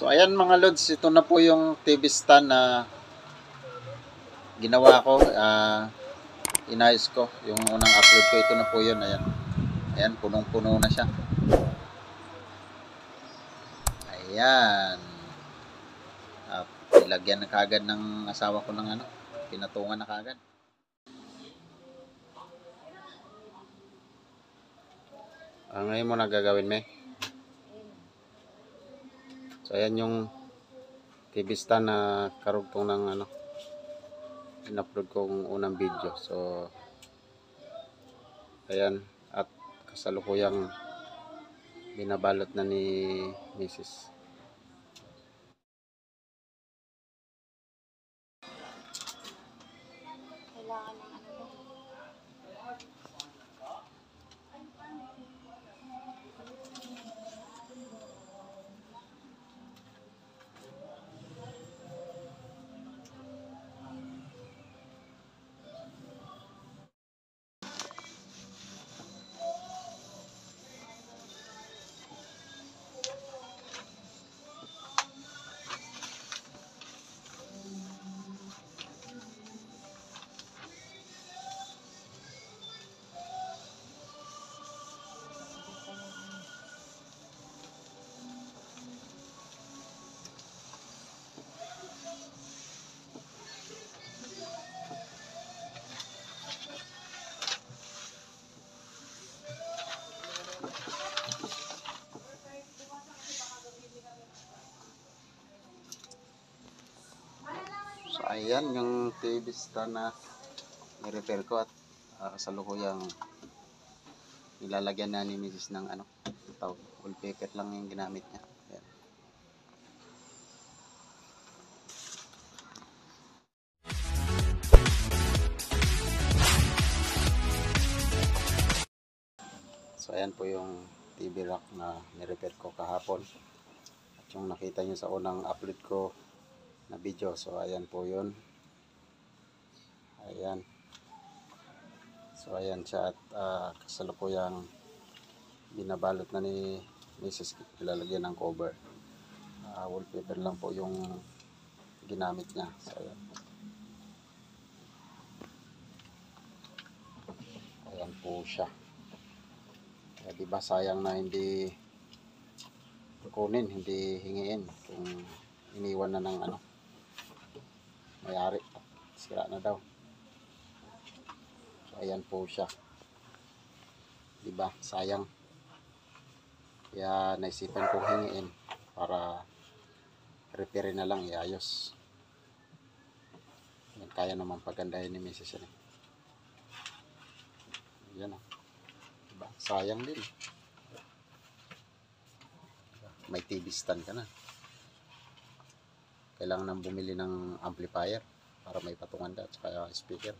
So ayan mga lods, ito na po yung TV stand na ginawa ko, inayos ko. Yung unang upload ko, ito na po yun. Ayan, ayan, punong-puno na siya. Ayan. Nilagyan na kagad ng asawa ko ng pinatungan na kagad. Ngayon mo na gagawin, me. So ayan yung TV stand na karugtong ng in-upload kong unang video. So ayan, at kasalukuyang binabalot na ni Mrs. Kailangan ng So ayan yung TV stand na i-repair ko at kasalukuyang nilalagyan na ni Mrs. ng wallpaper lang yung ginamit niya. Ayan. So ayan po yung TV rack na ni-repair ko kahapon. At yung nakita nyo sa unang upload ko na video. So ayan po yun. Ayan. So ayan siya at kasalukuyang binabalot na ni Mrs. Ilalagyan ng cover. Wallpaper lang po yung ginamit niya. So ayan. Ayan po siya. Kaya diba sayang na hindi kunin, hindi hingiin kung iniwan na ng may-ari at sira na daw. So ayan po siya. Diba sayang. Kaya naisipan kong hingiin para repair na lang, iayos. Yan, kaya naman pagandahin ni Mrs. yan. Yan diba? Sayang din. May TV stand ka na. Kailangan nang bumili ng amplifier para may patungan ka at saka speaker.